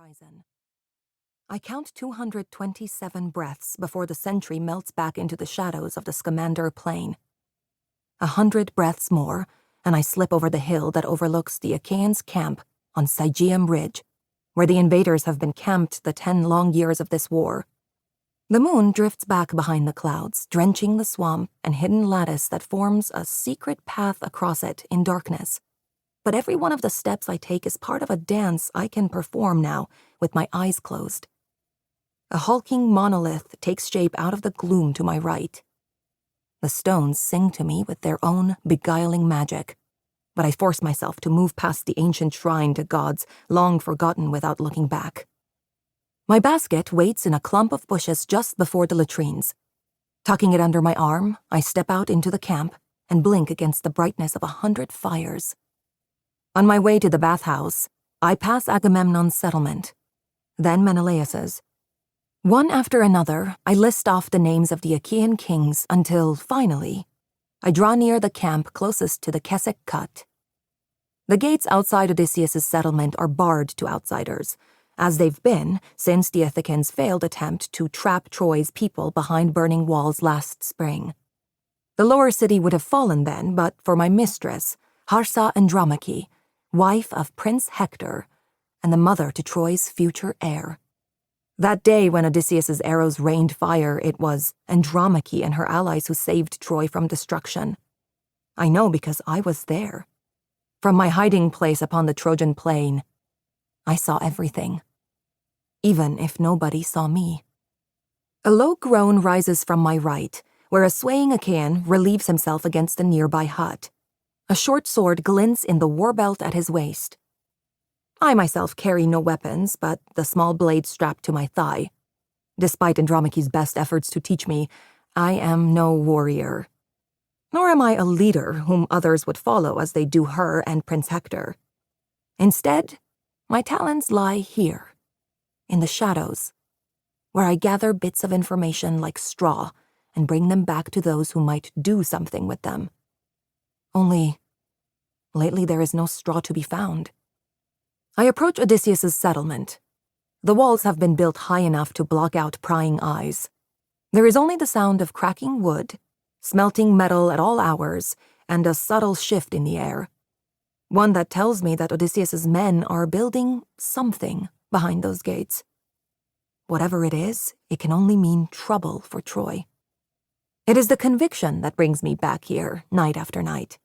horizon. I count 227 breaths before the sentry melts back into the shadows of the Scamander plain. 100 breaths more, and I slip over the hill that overlooks the Achaeans' camp on Sigeum Ridge, where the invaders have been camped the 10 long years of this war. The moon drifts back behind the clouds, drenching the swamp and hidden lattice that forms a secret path across it in darkness. But every one of the steps I take is part of a dance I can perform now with my eyes closed. A hulking monolith takes shape out of the gloom to my right. The stones sing to me with their own beguiling magic, but I force myself to move past the ancient shrine to gods long forgotten without looking back. My basket waits in a clump of bushes just before the latrines. Tucking it under my arm, I step out into the camp and blink against the brightness of 100 fires. On my way to the bathhouse, I pass Agamemnon's settlement, then Menelaus's. One after another, I list off the names of the Achaean kings until, finally, I draw near the camp closest to the Keswick Cut. The gates outside Odysseus's settlement are barred to outsiders, as they've been since the Ithacans' failed attempt to trap Troy's people behind burning walls last spring. The lower city would have fallen then, but for my mistress, Harsa Andromache, wife of Prince Hector, and the mother to Troy's future heir. That day when Odysseus's arrows rained fire, it was Andromache and her allies who saved Troy from destruction. I know because I was there. From my hiding place upon the Trojan plain, I saw everything, even if nobody saw me. A low groan rises from my right, where a swaying Achaean relieves himself against a nearby hut. A short sword glints in the war belt at his waist. I myself carry no weapons but the small blade strapped to my thigh. Despite Andromache's best efforts to teach me, I am no warrior. Nor am I a leader whom others would follow as they do her and Prince Hector. Instead, my talents lie here, in the shadows, where I gather bits of information like straw and bring them back to those who might do something with them. Only, lately there is no straw to be found. I approach Odysseus's settlement. The walls have been built high enough to block out prying eyes. There is only the sound of cracking wood, smelting metal at all hours, and a subtle shift in the air. One that tells me that Odysseus's men are building something behind those gates. Whatever it is, it can only mean trouble for Troy. It is the conviction that brings me back here, night after night.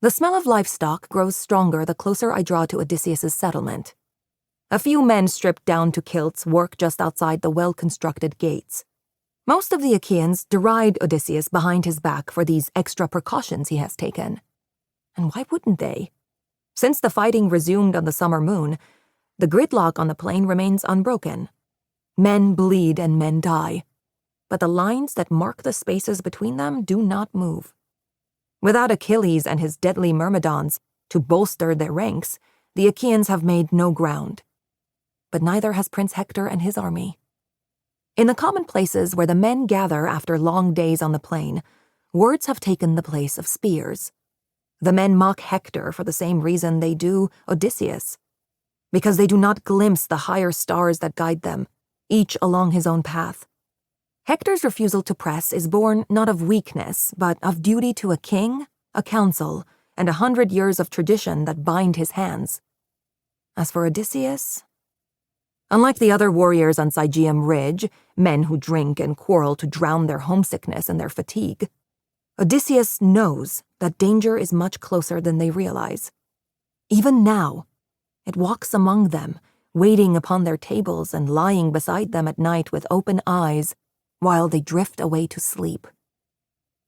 The smell of livestock grows stronger the closer I draw to Odysseus's settlement. A few men stripped down to kilts work just outside the well-constructed gates. Most of the Achaeans deride Odysseus behind his back for these extra precautions he has taken. And why wouldn't they? Since the fighting resumed on the summer moon, the gridlock on the plain remains unbroken. Men bleed and men die, but the lines that mark the spaces between them do not move. Without Achilles and his deadly Myrmidons to bolster their ranks, the Achaeans have made no ground. But neither has Prince Hector and his army. In the common places where the men gather after long days on the plain, words have taken the place of spears. The men mock Hector for the same reason they do Odysseus, because they do not glimpse the higher stars that guide them, each along his own path. Hector's refusal to press is born not of weakness, but of duty to a king, a council, and 100 years of tradition that bind his hands. As for Odysseus, unlike the other warriors on Sigeum Ridge, men who drink and quarrel to drown their homesickness and their fatigue, Odysseus knows that danger is much closer than they realize. Even now, it walks among them, waiting upon their tables and lying beside them at night with open eyes, while they drift away to sleep.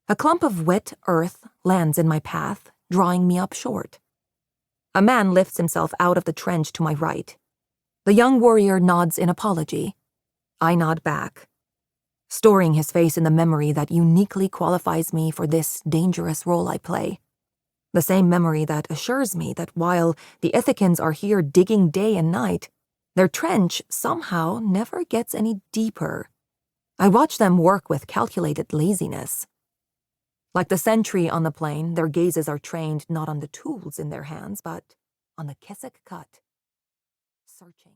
A clump of wet earth lands in my path, drawing me up short. A man lifts himself out of the trench to my right. The young warrior nods in apology. I nod back, storing his face in the memory that uniquely qualifies me for this dangerous role I play. The same memory that assures me that while the Ithacans are here digging day and night, their trench somehow never gets any deeper. I watch them work with calculated laziness. Like the sentry on the plain, their gazes are trained not on the tools in their hands, but on the Keswick Cut, searching.